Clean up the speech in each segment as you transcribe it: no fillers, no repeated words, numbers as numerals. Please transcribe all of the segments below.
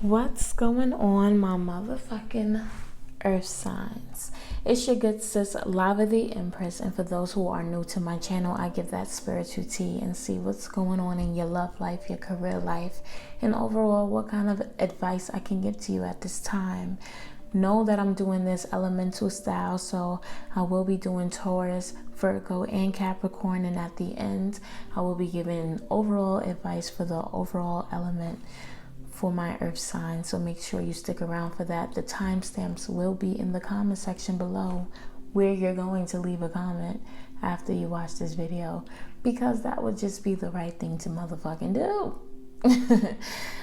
What's going on, my motherfucking earth signs? It's your good sis, LavaTheEmpress, and for those who are new to my channel, I give that spiritual tea and see what's going on in your love life, your career life, and overall what kind of advice I can give to you at this time. Know that I'm doing this elemental style, so I will be doing Taurus, Virgo, and Capricorn, and at the end I will be giving overall advice for the overall element for my earth sign. So make sure you stick around for that. The timestamps will be in the comment section below where you're going to leave a comment after you watch this video, because that would just be the right thing to motherfucking do.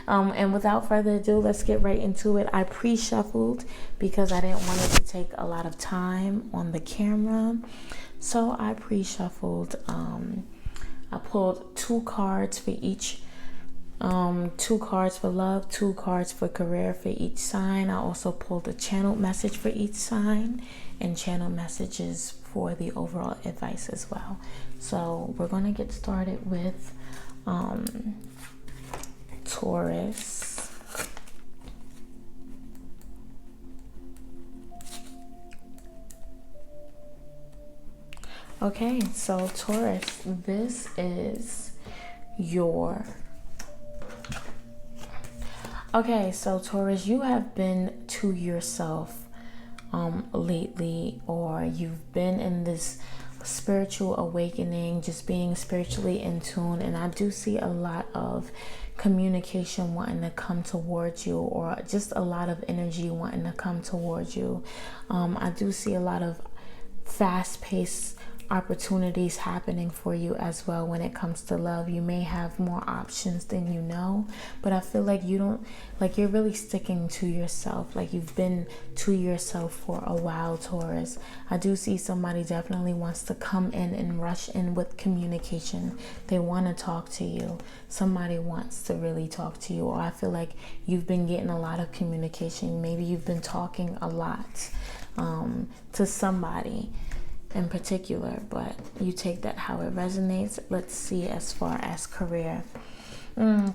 And without further ado, let's get right into it. I pre-shuffled because I didn't want it to take a lot of time on the camera, so I pre-shuffled. I pulled 2 cards for each 2 cards for love, 2 cards for career for each sign. I also pulled a channeled message for each sign and channel messages for the overall advice as well. So we're going to get started with Taurus. Okay, so Taurus, this is your... Okay, so Taurus, you have been to yourself lately, or you've been in this spiritual awakening, just being spiritually in tune, and I do see a lot of communication wanting to come towards you, or just a lot of energy wanting to come towards you. I do see a lot of fast-paced opportunities happening for you as well. When it comes to love, you may have more options than you know, but I feel like you're really sticking to yourself. Like you've been to yourself for a while, Taurus. I do see somebody definitely wants to come in and rush in with communication. They want to talk to you. Somebody wants to really talk to you, or I feel like you've been getting a lot of communication. Maybe you've been talking a lot to somebody in particular, but you take that how it resonates. Let's see as far as career.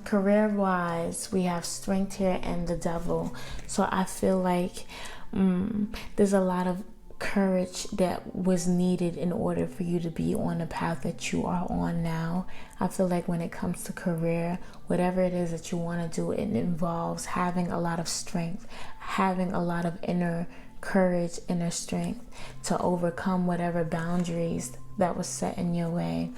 Career wise, we have strength here and the devil. So I feel like there's a lot of courage that was needed in order for you to be on the path that you are on now. I feel like when it comes to career, whatever it is that you want to do, it involves having a lot of strength, having a lot of inner courage, inner strength to overcome whatever boundaries that was set in your way.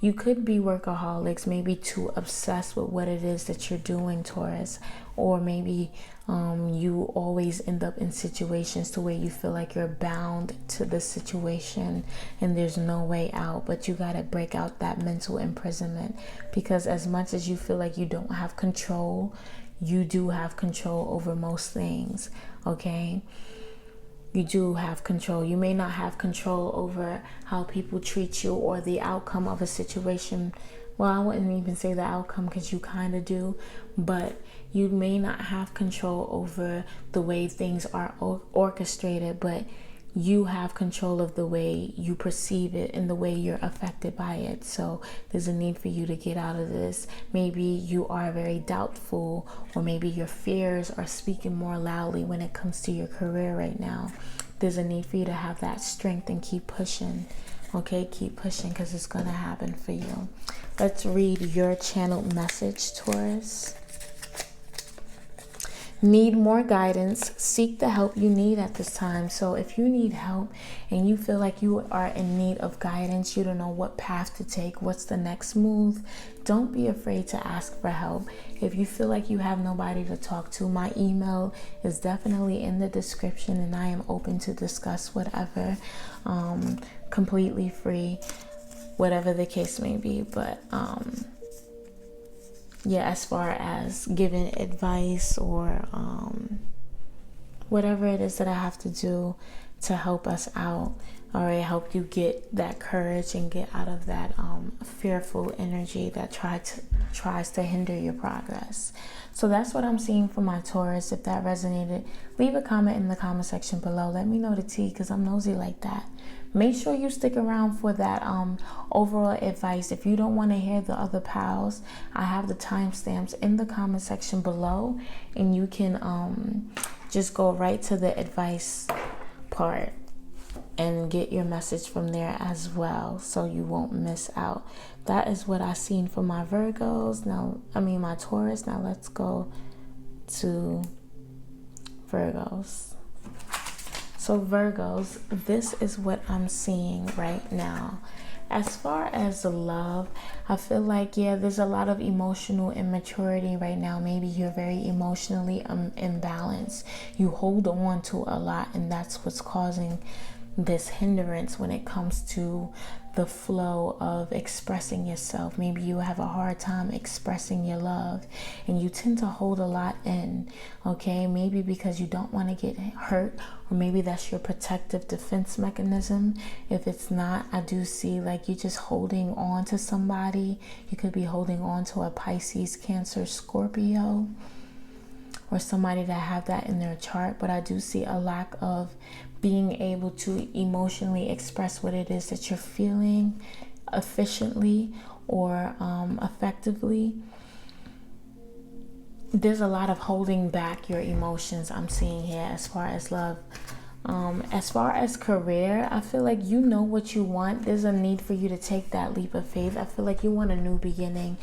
You could be workaholics, maybe too obsessed with what it is that you're doing, Taurus, or maybe you always end up in situations to where you feel like you're bound to the situation and there's no way out, but you got to break out that mental imprisonment, because as much as you feel like you don't have control, you do have control over most things. Okay, you do have control. You may not have control over how people treat you or the outcome of a situation. Well, I wouldn't even say the outcome, because you kind of do, but you may not have control over the way things are orchestrated, but you have control of the way you perceive it and the way you're affected by it. So there's a need for you to get out of this. Maybe you are very doubtful, or maybe your fears are speaking more loudly when it comes to your career right now. There's a need for you to have that strength and keep pushing. Okay, keep pushing, because it's going to happen for you. Let's read your channeled message, Taurus. Need more guidance. Seek the help you need at this time. So if you need help and you feel like you are in need of guidance, you don't know what path to take, what's the next move, don't be afraid to ask for help. If you feel like you have nobody to talk to, my email is definitely in the description, and I am open to discuss whatever, completely free, whatever the case may be. But yeah, as far as giving advice or whatever it is that I have to do to help us out, all right, help you get that courage and get out of that fearful energy that tries to hinder your progress. So that's what I'm seeing for my Taurus. If that resonated, leave a comment in the comment section below. Let me know the tea, because I'm nosy like that. Make sure you stick around for that overall advice. If you don't want to hear the other pals, I have the timestamps in the comment section below, and you can just go right to the advice part and get your message from there as well, so you won't miss out. That is what I seen for my Virgos. My Taurus. Now let's go to Virgos. So Virgos, this is what I'm seeing right now. As far as the love, I feel like, yeah, there's a lot of emotional immaturity right now. Maybe you're very emotionally imbalanced. You hold on to a lot, and that's what's causing this hindrance when it comes to the flow of expressing yourself. Maybe you have a hard time expressing your love, and you tend to hold a lot in, okay? Maybe because you don't want to get hurt, or maybe that's your protective defense mechanism. If it's not, I do see like you're just holding on to somebody. You could be holding on to a Pisces, Cancer, Scorpio, or somebody that have that in their chart. But I do see a lack of being able to emotionally express what it is that you're feeling efficiently or effectively. There's a lot of holding back your emotions I'm seeing here as far as love. As far as career, I feel like you know what you want. There's a need for you to take that leap of faith. I feel like you want a new beginning.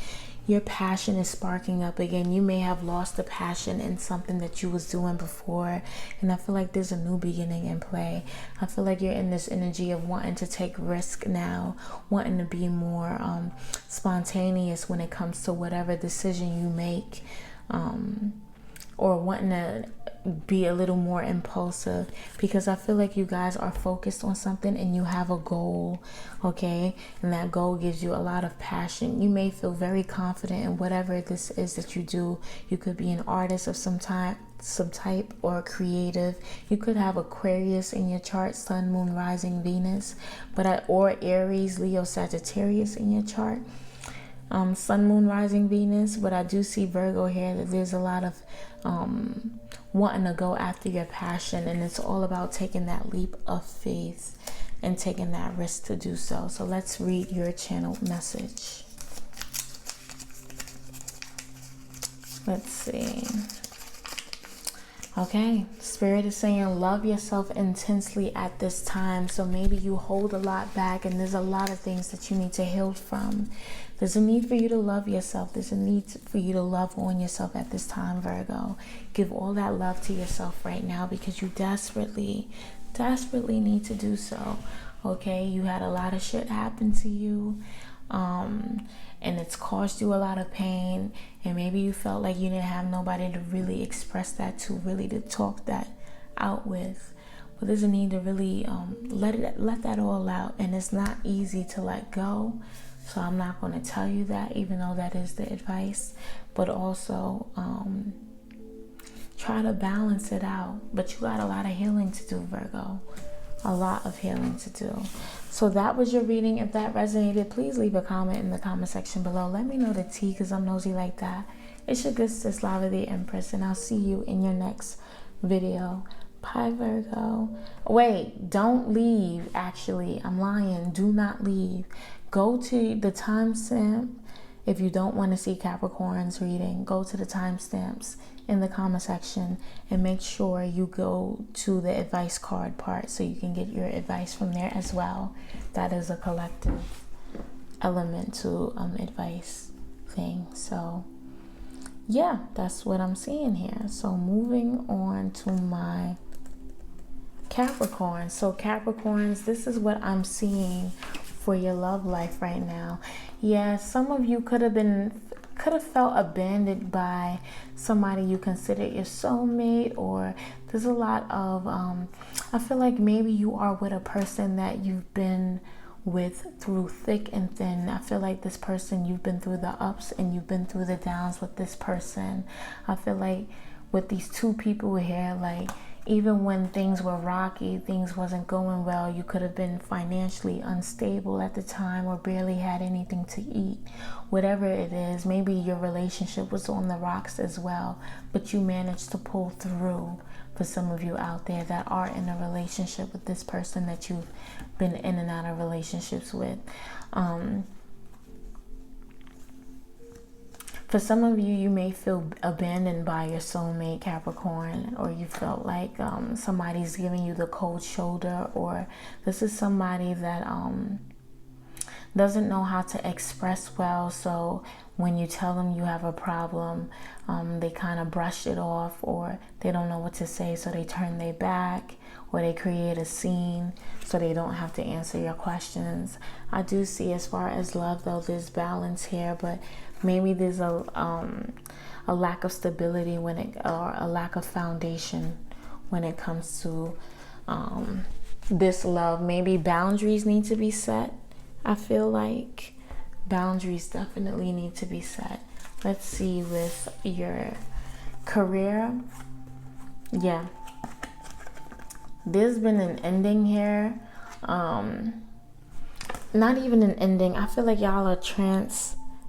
Your passion is sparking up again. You may have lost the passion in something that you was doing before, and I feel like there's a new beginning in play. I feel like you're in this energy of wanting to take risk now, wanting to be more spontaneous when it comes to whatever decision you make, or wanting to be a little more impulsive, because I feel like you guys are focused on something and you have a goal, okay? And that goal gives you a lot of passion. You may feel very confident in whatever this is that you do. You could be an artist of some type, or creative. You could have Aquarius in your chart, Sun, Moon, Rising, Venus, or Aries, Leo, Sagittarius in your chart. Sun, Moon, Rising, Venus. But I do see Virgo here, that there's a lot of wanting to go after your passion, and it's all about taking that leap of faith and taking that risk to do so. So let's read your channel message. Let's see. Okay, Spirit is saying love yourself intensely at this time. So maybe you hold a lot back, and there's a lot of things that you need to heal from. There's a need for you to love yourself. There's a need for you to love on yourself at this time, Virgo. Give all that love to yourself right now, because you desperately need to do so. Okay, you had a lot of shit happen to you, and it's caused you a lot of pain, and maybe you felt like you didn't have nobody to really express that to, really to talk that out with. But there's a need to really let that all out, and it's not easy to let go. So I'm not going to tell you that, even though that is the advice. But also try to balance it out. But you got a lot of healing to do, Virgo. A lot of healing to do. So that was your reading. If that resonated, please leave a comment in the comment section below. Let me know the tea, because I'm nosy like that. It's your good sis, LavaTheEmpress, and I'll see you in your next video. Bye, Virgo. Wait, don't leave. Actually, I'm lying. Do not leave. Go to the timestamp. If you don't want to see Capricorn's reading, go to the timestamps in the comment section and make sure you go to the advice card part, so you can get your advice from there as well. That is a collective element to advice thing. So yeah, that's what I'm seeing here. So moving on to my Capricorn. So Capricorns, this is what I'm seeing for your love life right now. Yeah, some of you could have felt abandoned by somebody you consider your soulmate, or there's a lot of I feel like maybe you are with a person that you've been with through thick and thin. I feel like this person, you've been through the ups and you've been through the downs with this person. I feel like with these two people here, like even when things were rocky, things wasn't going well, you could have been financially unstable at the time or barely had anything to eat. Whatever it is, maybe your relationship was on the rocks as well, but you managed to pull through. For some of you out there that are in a relationship with this person that you've been in and out of relationships with. For some of you, you may feel abandoned by your soulmate, Capricorn, or you felt like somebody's giving you the cold shoulder, or this is somebody that doesn't know how to express well. So when you tell them you have a problem, they kind of brush it off, or they don't know what to say, so they turn their back, or they create a scene so they don't have to answer your questions. I do see, as far as love though, there's balance here, but maybe there's a lack of stability or a lack of foundation when it comes to this love. Maybe boundaries need to be set. I feel like boundaries definitely need to be set. Let's see with your career. Yeah, there's been an ending here. Not even an ending. I feel like y'all are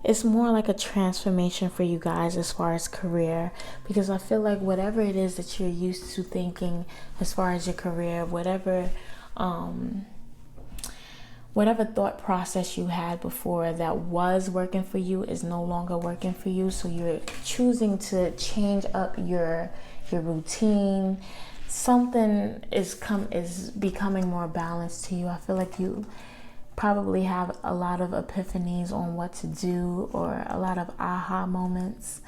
it's more like a transformation for you guys as far as career, because I feel like whatever it is that you're used to thinking as far as your career, whatever thought process you had before that was working for you is no longer working for you. So you're choosing to change up your routine. Something is becoming more balanced to you. I feel like you probably have a lot of epiphanies on what to do, or a lot of aha moments.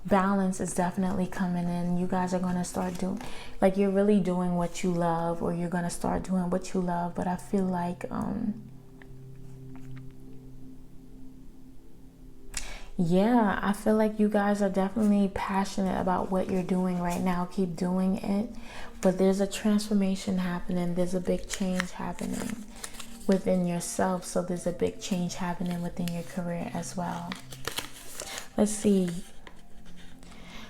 Balance is definitely coming in. You guys are going to start doing, like, you're really doing what you love, or you're going to start doing what you love. But I feel like yeah, I feel like you guys are definitely passionate about what you're doing right now. Keep doing it. But there's a transformation happening. There's a big change happening within yourself. So there's a big change happening within your career as well. Let's see.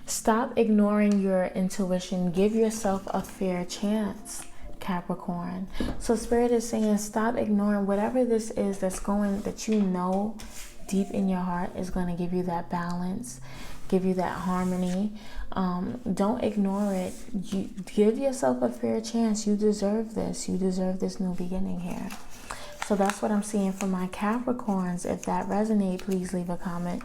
Stop ignoring your intuition. Give yourself a fair chance, Capricorn. So Spirit is saying stop ignoring whatever this is that you know deep in your heart is going to give you that balance, give you that harmony. Don't ignore it. You give yourself a fair chance. You deserve this. You deserve this new beginning here. So that's what I'm seeing for my Capricorns. If that resonates, please leave a comment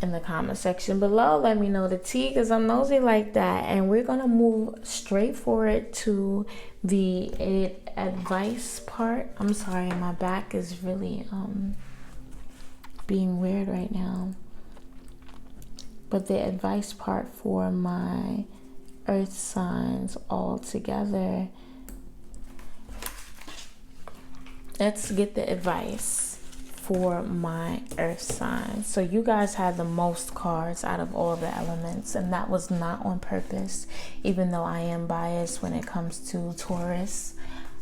in the comment section below. Let me know the tea, because I'm nosy like that. And we're going to move straight forward to the advice part. I'm sorry, my back is really being weird right now. But the advice part for my earth signs all together. Let's get the advice for my earth signs. So you guys had the most cards out of all the elements, and that was not on purpose, even though I am biased when it comes to Taurus,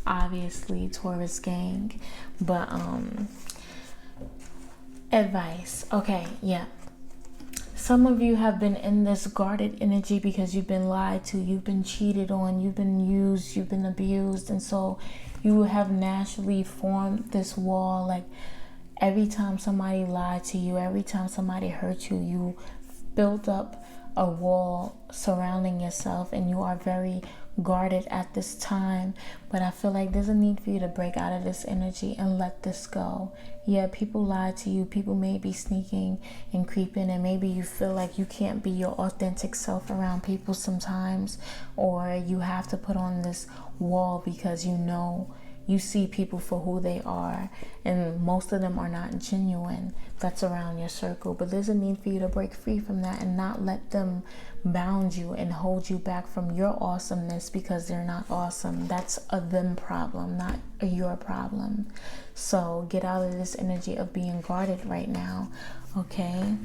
obviously Taurus gang. But advice. Okay, yeah. Some of you have been in this guarded energy because you've been lied to, you've been cheated on, you've been used, you've been abused, and so you have naturally formed this wall. Like, every time somebody lied to you, every time somebody hurt you, you built up a wall surrounding yourself, and you are very guarded at this time. But I feel like there's a need for you to break out of this energy and let this go. Yeah, people lied to you. People may be sneaking and creeping, and maybe you feel like you can't be your authentic self around people sometimes, or you have to put on this wall because you see people for who they are, and most of them are not genuine. That's around your circle. But there's a need for you to break free from that and not let them bound you and hold you back from your awesomeness, because they're not awesome. That's a them problem, not a your problem. So get out of this energy of being guarded right now, okay?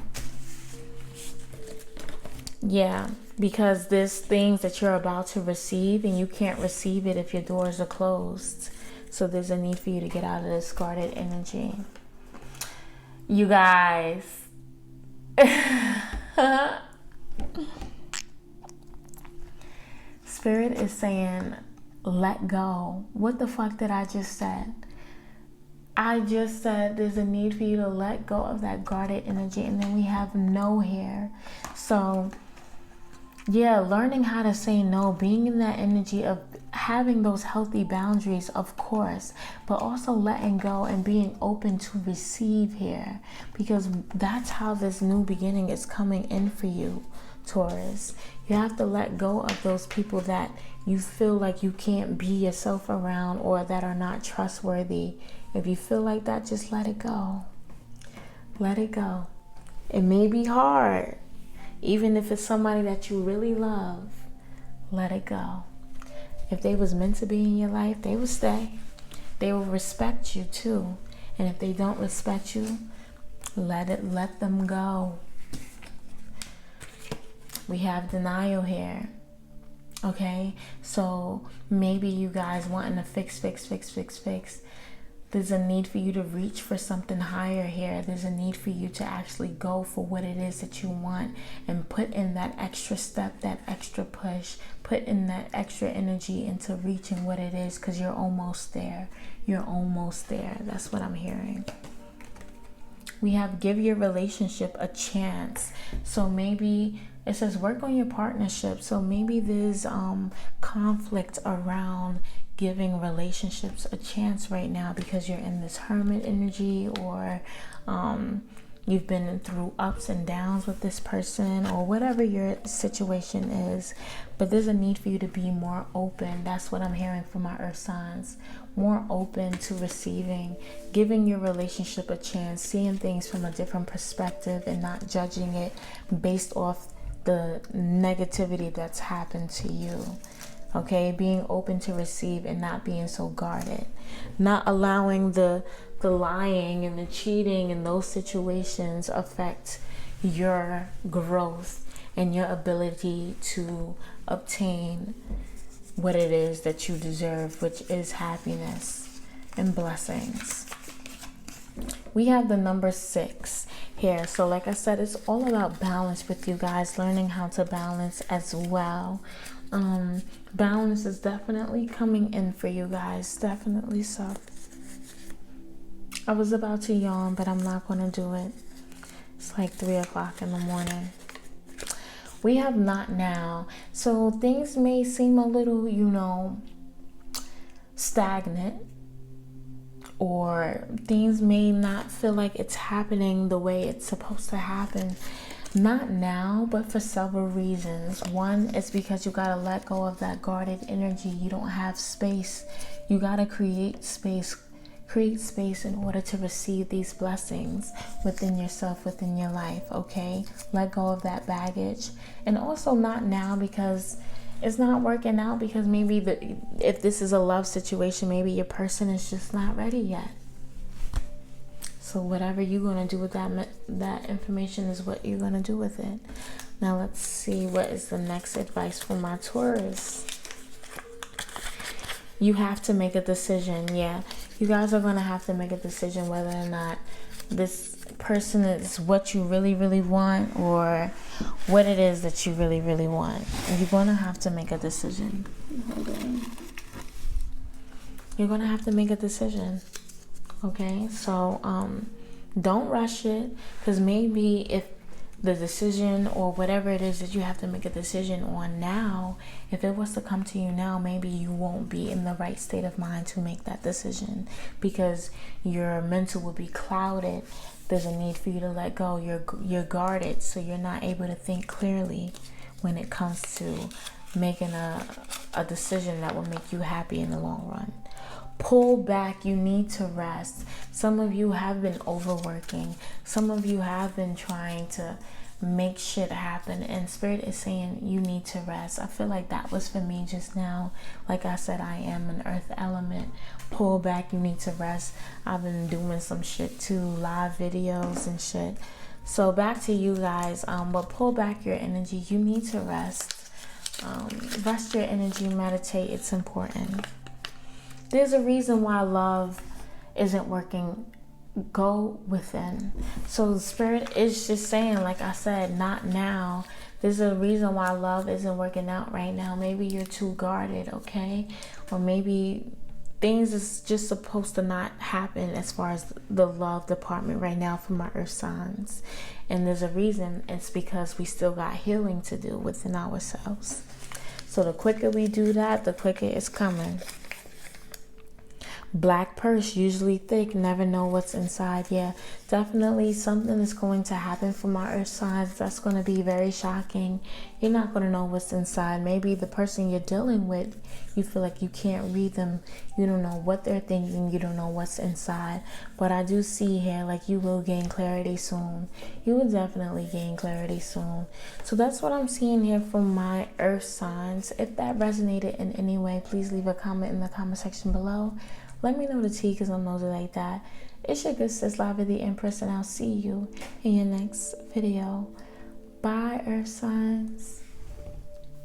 Yeah, because there's things that you're about to receive, and you can't receive it if your doors are closed. So there's a need for you to get out of this guarded energy. You guys. Spirit is saying, let go. What the fuck did I just said? I just said there's a need for you to let go of that guarded energy, and then we have no here. So yeah, learning how to say no, being in that energy of having those healthy boundaries, of course, but also letting go and being open to receive here, because that's how this new beginning is coming in for you, Taurus. You have to let go of those people that you feel like you can't be yourself around, or that are not trustworthy. If you feel like that, just let it go. Let it go. It may be hard. Even if it's somebody that you really love, let it go. If they was meant to be in your life, they will stay. They will respect you too. And if they don't respect you, let them go. We have denial here. Okay? So maybe you guys wanting to fix. There's a need for you to reach for something higher here. There's a need for you to actually go for what it is that you want, and put in that extra step, that extra push, put in that extra energy into reaching what it is, because you're almost there. You're almost there. That's what I'm hearing. We have give your relationship a chance. So maybe it says work on your partnership. So maybe there's conflict around giving relationships a chance right now, because you're in this hermit energy, or you've been through ups and downs with this person, or whatever your situation is. But there's a need for you to be more open. That's what I'm hearing from my earth signs. More open to receiving, giving your relationship a chance, seeing things from a different perspective, and not judging it based off the negativity that's happened to you. Okay, being open to receive and not being so guarded, not allowing the lying and the cheating and those situations affect your growth and your ability to obtain what it is that you deserve, which is happiness and blessings. We have the number 6 here. So like I said, it's all about balance with you guys, learning how to balance as well. Balance is definitely coming in for you guys, definitely so. I was about to yawn, but I'm not going to do it. It's like 3 o'clock in the morning. We have not now. So things may seem a little, stagnant, or things may not feel like it's happening the way it's supposed to happen. Not now, but for several reasons. One is because you got to let go of that guarded energy. You don't have space. You got to create space in order to receive these blessings within yourself, within your life. Okay, let go of that baggage. And also not now, because it's not working out, because maybe if this is a love situation, maybe your person is just not ready yet. So whatever you're going to do with that information is what you're going to do with it. Now let's see, what is the next advice for my Taurus? You have to make a decision. Yeah, you guys are going to have to make a decision whether or not this person is what you really, really want, or what it is that you really, really want. You're going to have to make a decision. You're going to have to make a decision. Okay, so don't rush it, because maybe if the decision or whatever it is that you have to make a decision on now, if it was to come to you now, maybe you won't be in the right state of mind to make that decision, because your mental will be clouded. There's a need for you to let go. You're guarded, so you're not able to think clearly when it comes to making a decision that will make you happy in the long run. Pull back. You need to rest. Some of you have been overworking. Some of you have been trying to make shit happen, and Spirit is saying you need to rest. I feel like that was for me just now. Like I said, I am an earth element. Pull back. You need to rest. I've been doing some shit too, live videos and shit. So back to you guys. But pull back your energy. You need to rest. Rest your energy. Meditate. It's important. There's a reason why love isn't working go within. So the spirit is just saying, like I said, not now. There's a reason why love isn't working out right now. Maybe you're too guarded, okay? Or maybe things is just supposed to not happen as far as the love department right now for my earth signs. And there's a reason. It's because we still got healing to do within ourselves. So the quicker we do that, the quicker it's coming. Black purse, usually thick, never know what's inside. Yeah, definitely something is going to happen for my earth signs. That's going to be very shocking. You're not going to know what's inside. Maybe the person you're dealing with, you feel like you can't read them. You don't know what they're thinking. You don't know what's inside. But I do see here, like, you will gain clarity soon. You will definitely gain clarity soon. So that's what I'm seeing here from my earth signs. If that resonated in any way, please leave a comment in the comment section below. Let me know the tea, because I'm nosy like that. It's your good sis, LavaTheEmpress, and I'll see you in your next video. Bye, earth signs.